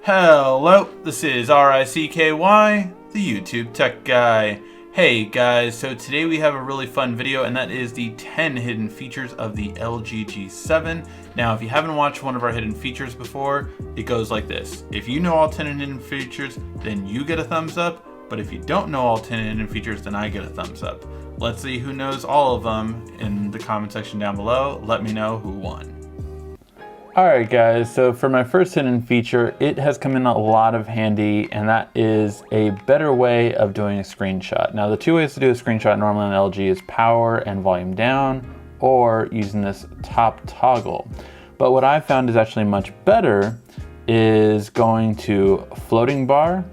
Hello, this is RICKY, the YouTube Tech Guy. Hey guys, so today we have a really fun video, and that is the 10 hidden features of the LG G7. Now, if you haven't watched one of our hidden features before, it goes like this. If you know all 10 hidden features, then you get a thumbs up, but if you don't know all 10 hidden features, then I get a thumbs up. Let's see who knows all of them in the comment section down below. Let me know who won. Alright guys, so for my first hidden feature, it has come in a lot of handy, and that is a better way of doing a screenshot. Now the two ways to do a screenshot normally on LG is power and volume down, or using this top toggle. But what I found is actually much better is going to floating bar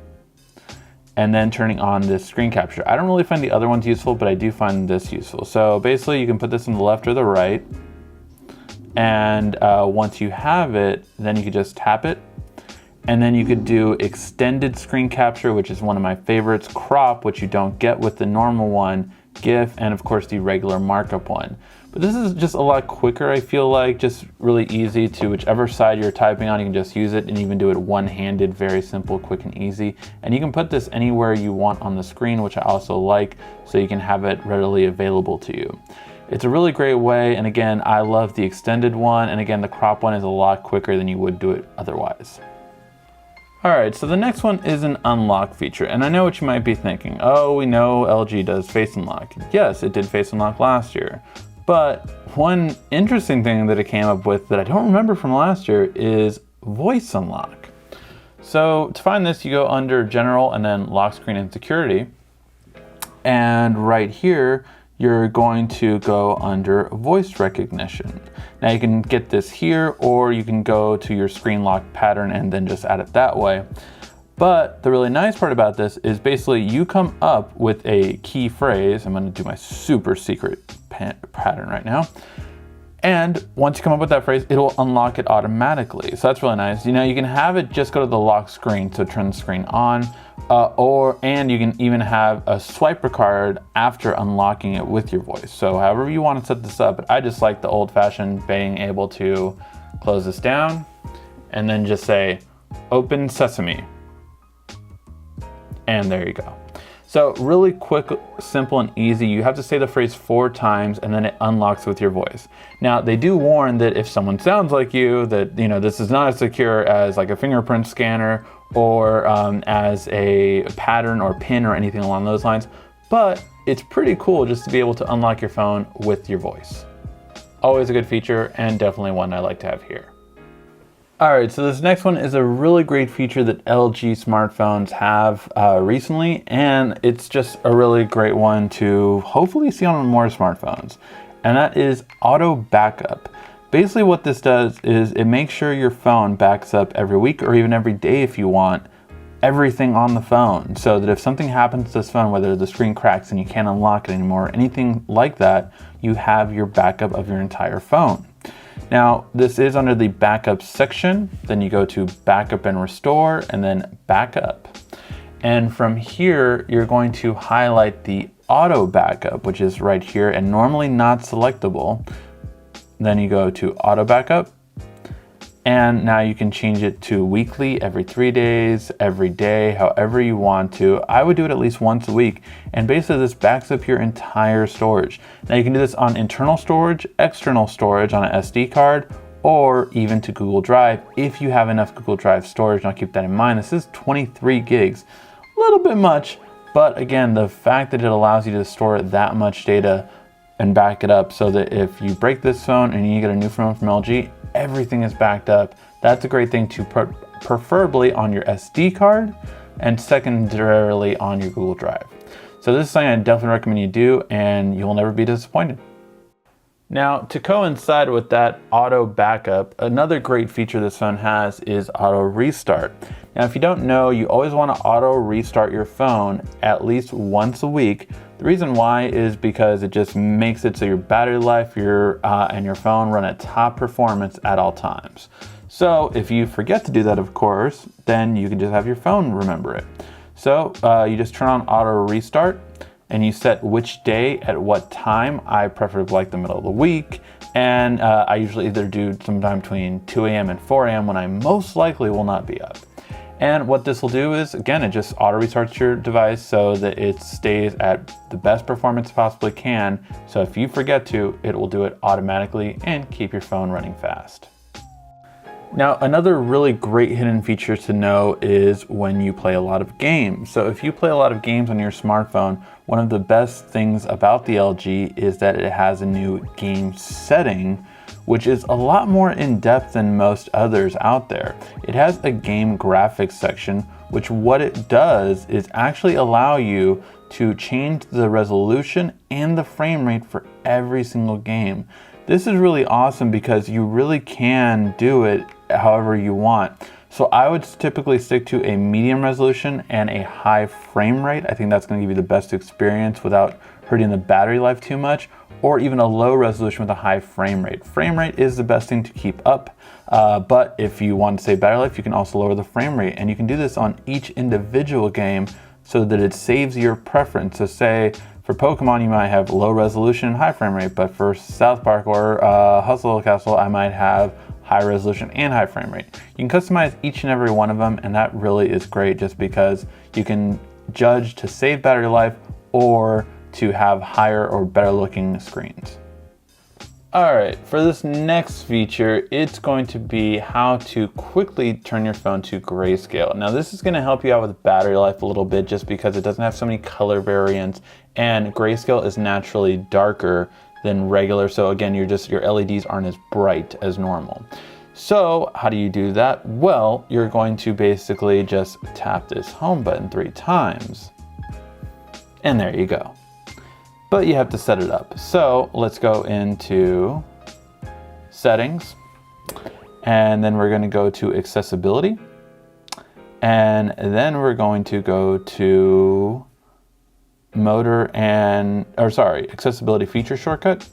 and then turning on this screen capture. I don't really find the other ones useful, but I do find this useful. So basically you can put this on the left or the right. And once you have it, then you could just tap it. And then you could do extended screen capture, which is one of my favorites, crop, which you don't get with the normal one, GIF, and of course the regular markup one. But this is just a lot quicker, I feel like, just really easy to whichever side you're typing on, you can just use it and even do it one-handed, very simple, quick and easy. And you can put this anywhere you want on the screen, which I also like, so you can have it readily available to you. It's a really great way, and again, I love the extended one, and again, the crop one is a lot quicker than you would do it otherwise. Alright, so the next one is an unlock feature, and I know what you might be thinking. Oh, we know LG does face unlock. Yes, it did face unlock last year, but one interesting thing that it came up with that I don't remember from last year is voice unlock. So to find this, you go under General and then Lock Screen and Security, and right here, you're going to go under voice recognition. Now you can get this here, or you can go to your screen lock pattern and then just add it that way. But the really nice part about this is basically you come up with a key phrase. I'm gonna do my super secret pattern right now. And once you come up with that phrase, it'll unlock it automatically. So that's really nice. You know, you can have it just go to the lock screen to turn the screen on, and you can even have a swiper card after unlocking it with your voice. So however you want to set this up, but I just like the old-fashioned being able to close this down and then just say, "Open Sesame." And there you go. So really quick, simple, and easy. You have to say the phrase 4 times and then it unlocks with your voice. Now they do warn that if someone sounds like you, that this is not as secure as like a fingerprint scanner or as a pattern or pin or anything along those lines, but it's pretty cool just to be able to unlock your phone with your voice. Always a good feature, and definitely one I like to have here. Alright, so this next one is a really great feature that LG smartphones have recently, and it's just a really great one to hopefully see on more smartphones, and that is auto backup. Basically what this does is it makes sure your phone backs up every week or even every day if you want, everything on the phone, so that if something happens to this phone, whether the screen cracks and you can't unlock it anymore, or anything like that, you have your backup of your entire phone. Now, this is under the backup section, then you go to backup and restore, and then backup. And from here, you're going to highlight the auto backup, which is right here and normally not selectable. Then you go to auto backup, and now you can change it to weekly, every 3 days, every day, however you want to. I would do it at least once a week, and basically this backs up your entire storage. Now you can do this on internal storage, external storage on an SD card, or even to Google Drive if you have enough Google Drive storage. Now keep that in mind, this is 23 gigs, a little bit much, but again, the fact that it allows you to store that much data and back it up so that if you break this phone and you get a new phone from LG, everything is backed up. That's a great thing to put preferably on your SD card and secondarily on your Google Drive. So this is something I definitely recommend you do, and you'll never be disappointed. Now, to coincide with that auto backup, another great feature this phone has is auto restart. Now, if you don't know, you always want to auto restart your phone at least once a week. The reason why is because it just makes it so your battery life and your phone run at top performance at all times. So if you forget to do that, of course, then you can just have your phone remember it. So you just turn on auto restart, and you set which day at what time. I prefer like the middle of the week, and I usually either do sometime between 2 a.m. and 4 a.m. when I most likely will not be up. And what this will do is, again, it just auto restarts your device so that it stays at the best performance it possibly can. So if you forget to, it will do it automatically and keep your phone running fast. Now, another really great hidden feature to know is when you play a lot of games. So if you play a lot of games on your smartphone, one of the best things about the LG is that it has a new game setting, which is a lot more in depth than most others out there. It has a game graphics section, which what it does is actually allow you to change the resolution and the frame rate for every single game. This is really awesome because you really can do it however you want. So I would typically stick to a medium resolution and a high frame rate. I think that's going to give you the best experience without hurting the battery life too much, or even a low resolution with a high frame rate. Frame rate is the best thing to keep up, but if you want to save battery life, you can also lower the frame rate, and you can do this on each individual game so that it saves your preference. So say for Pokemon, you might have low resolution and high frame rate, but for South Park or Hustle Castle, I might have high resolution and high frame rate. You can customize each and every one of them, and that really is great just because you can judge to save battery life or to have higher or better looking screens. All right, for this next feature, it's going to be how to quickly turn your phone to grayscale. Now this is gonna help you out with battery life a little bit just because it doesn't have so many color variants, and grayscale is naturally darker than regular. So again, your LEDs aren't as bright as normal. So how do you do that? Well, you're going to basically just tap this home button 3 times, and there you go. But you have to set it up. So let's go into settings, and then we're going to go to accessibility, and then we're going to go to accessibility feature shortcut.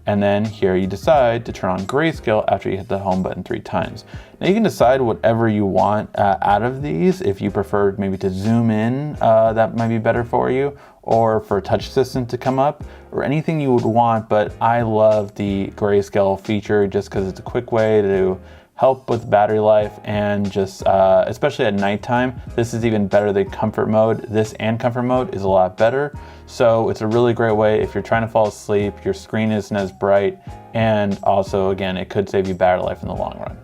And then here you decide to turn on grayscale after you hit the home button 3 times. Now you can decide whatever you want out of these. If you prefer maybe to zoom in, that might be better for you, or for a touch assistant to come up, or anything you would want. But I love the grayscale feature just because it's a quick way to help with battery life, and just especially at nighttime, this is even better than comfort mode. This and comfort mode is a lot better. So it's a really great way if you're trying to fall asleep, your screen isn't as bright, and also again, it could save you battery life in the long run.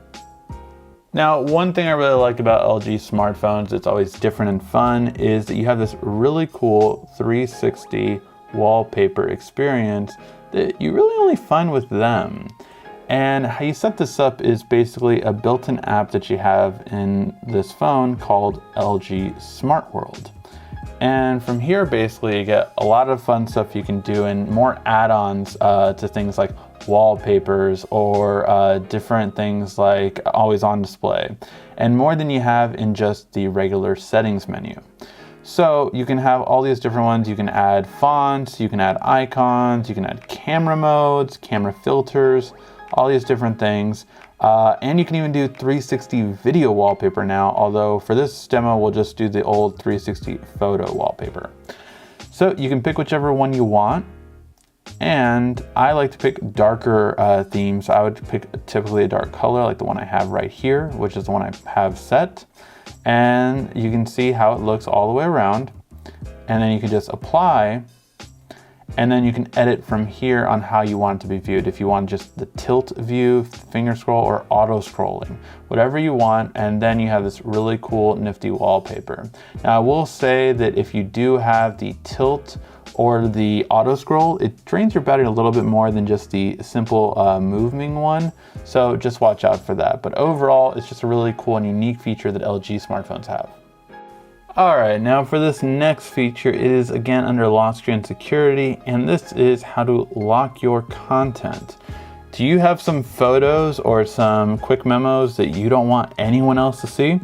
Now, one thing I really like about LG smartphones, it's always different and fun, is that you have this really cool 360 wallpaper experience that you really only find with them. And how you set this up is basically a built-in app that you have in this phone called LG Smart World. And from here, basically, you get a lot of fun stuff you can do and more add-ons to things like wallpapers or different things like always on display, and more than you have in just the regular settings menu. So you can have all these different ones. You can add fonts, you can add icons, you can add camera modes, camera filters, all these different things. And you can even do 360 video wallpaper now, although for this demo, we'll just do the old 360 photo wallpaper. So you can pick whichever one you want. And I like to pick darker themes. I would pick typically a dark color like the one I have right here, which is the one I have set. And you can see how it looks all the way around. And then you can just apply, and then you can edit from here on how you want it to be viewed. If you want just the tilt view, finger scroll, or auto scrolling, whatever you want. And then you have this really cool nifty wallpaper. Now I will say that if you do have the tilt or the auto scroll, it drains your battery a little bit more than just the simple moving one. So just watch out for that. But overall, it's just a really cool and unique feature that LG smartphones have. All right, now for this next feature, it is again under lock screen security, and this is how to lock your content. Do you have some photos or some quick memos that you don't want anyone else to see?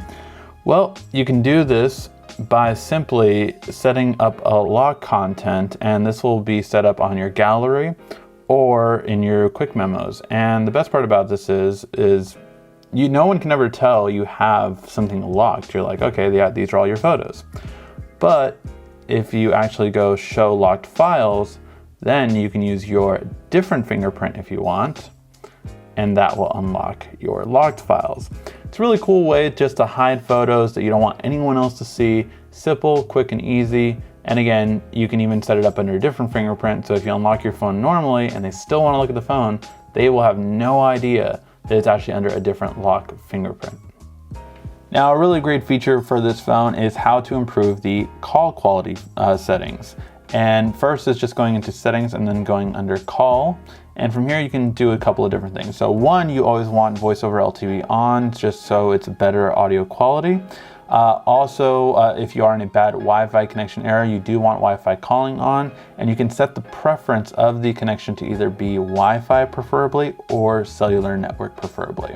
Well, you can do this by simply setting up a lock content, and this will be set up on your gallery or in your quick memos. And the best part about this is no one can ever tell you have something locked. You're like, okay, yeah, these are all your photos. But if you actually go show locked files, then you can use your different fingerprint if you want, and that will unlock your locked files. It's a really cool way just to hide photos that you don't want anyone else to see. Simple, quick, and easy. And again, you can even set it up under a different fingerprint. So if you unlock your phone normally and they still want to look at the phone, they will have no idea that it's actually under a different lock fingerprint. Now, a really great feature for this phone is how to improve the call quality settings. And first is just going into settings and then going under call. And from here you can do a couple of different things. So one, you always want voice over LTE on just so it's better audio quality. Also, if you are in a bad Wi-Fi connection area, you do want Wi-Fi calling on, and you can set the preference of the connection to either be Wi-Fi preferably or cellular network preferably.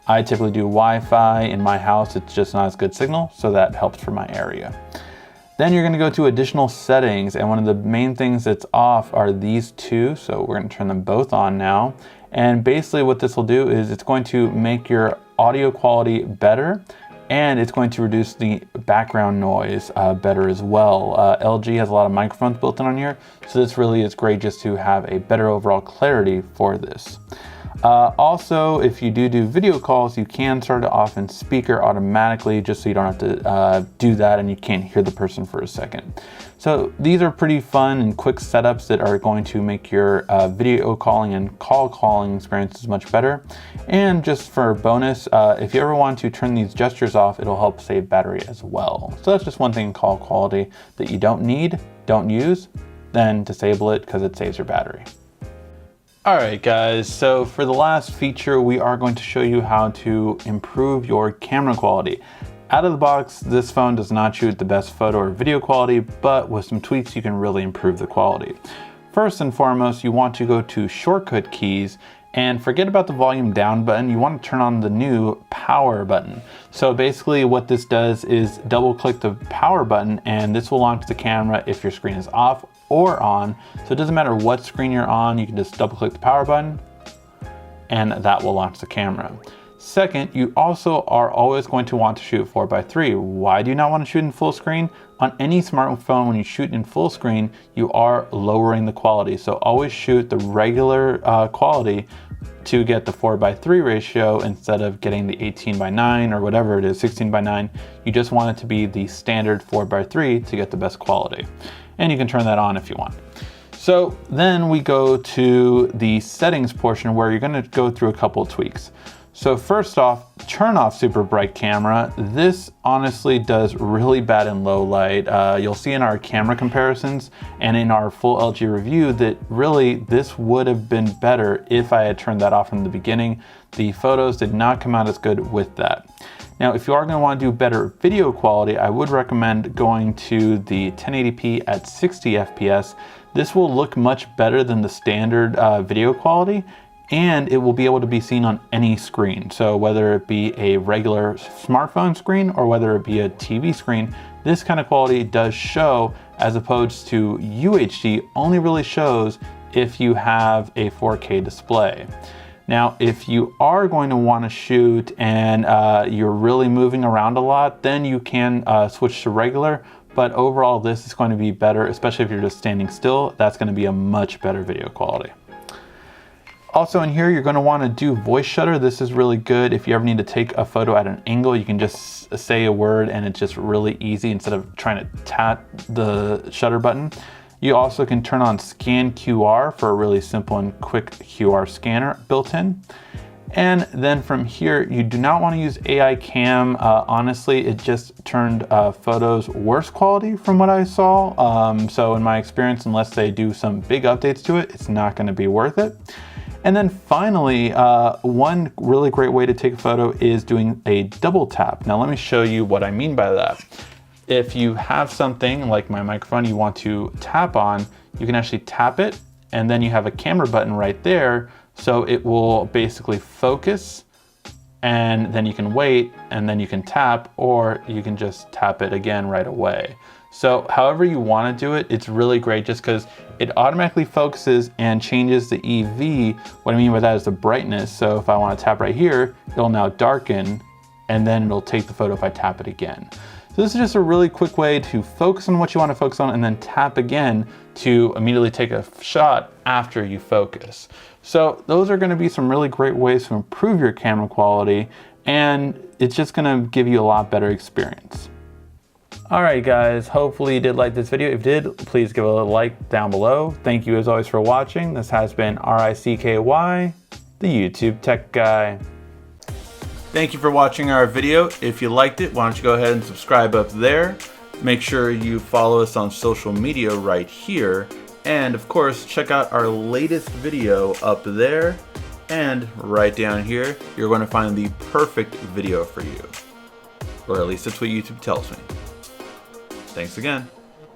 I typically do Wi-Fi in my house. It's just not as good signal, so that helps for my area. Then you're going to go to additional settings, and one of the main things that's off are these two, so we're going to turn them both on now. And basically what this will do is it's going to make your audio quality better, and it's going to reduce the background noise better as well. LG has a lot of microphones built in on here, so this really is great just to have a better overall clarity for this. Also, if you do video calls, you can start it off in speaker automatically just so you don't have to do that and you can't hear the person for a second. So these are pretty fun and quick setups that are going to make your video calling and call calling experiences much better. And just for a bonus, if you ever want to turn these gestures off, it'll help save battery as well. So that's just one thing in call quality that you don't need, don't use, then disable it because it saves your battery. Alright guys, so for the last feature, we are going to show you how to improve your camera quality. Out of the box, this phone does not shoot the best photo or video quality, but with some tweaks you can really improve the quality. First and foremost, you want to go to shortcut keys and forget about the volume down button. You want to turn on the new power button. So basically what this does is double click the power button and this will launch the camera if your screen is off or on. So it doesn't matter what screen you're on, you can just double click the power button and that will launch the camera. Second, you also are always going to want to shoot 4:3. Why do you not want to shoot in full screen? On any smartphone, when you shoot in full screen, you are lowering the quality. So always shoot the regular quality to get the 4:3 ratio instead of getting the 18:9 or whatever it is, 16:9. You just want it to be the standard 4:3 to get the best quality. And you can turn that on if you want. So then we go to the settings portion where you're going to go through a couple of tweaks. So first off, turn off super bright camera. This honestly does really bad in low light. You'll see in our camera comparisons and in our full LG review that really this would have been better if I had turned that off in the beginning. The photos did not come out as good with that. Now, if you are going to want to do better video quality, I would recommend going to the 1080p at 60 FPS. This will look much better than the standard video quality, and it will be able to be seen on any screen. So whether it be a regular smartphone screen or whether it be a TV screen, this kind of quality does show, as opposed to UHD only really shows if you have a 4K display. Now, if you are going to want to shoot and you're really moving around a lot, then you can switch to regular, but overall this is going to be better, especially if you're just standing still. That's going to be a much better video quality. Also in here, you're going to want to do voice shutter. This is really good. If you ever need to take a photo at an angle, you can just say a word and it's just really easy instead of trying to tap the shutter button. You also can turn on scan QR for a really simple and quick QR scanner built in. And then from here, you do not want to use AI cam. Honestly, it just turned photos worse quality from what I saw. So in my experience, unless they do some big updates to it, it's not going to be worth it. And then finally, one really great way to take a photo is doing a double tap. Now let me show you what I mean by that. If you have something like my microphone you want to tap on, you can actually tap it and then you have a camera button right there. So it will basically focus and then you can wait and then you can tap, or you can just tap it again right away. So however you want to do it, it's really great just because it automatically focuses and changes the EV. What I mean by that is the brightness. So if I want to tap right here, it'll now darken and then it'll take the photo if I tap it again. So this is just a really quick way to focus on what you want to focus on and then tap again to immediately take a shot after you focus. So those are going to be some really great ways to improve your camera quality, and it's just going to give you a lot better experience. Alright guys, hopefully you did like this video. If you did, please give a like down below. Thank you as always for watching. This has been RICKY, the YouTube Tech Guy. Thank you for watching our video. If you liked it, why don't you go ahead and subscribe up there. Make sure you follow us on social media right here. And of course, check out our latest video up there. And right down here, you're going to find the perfect video for you. Or at least that's what YouTube tells me. Thanks again.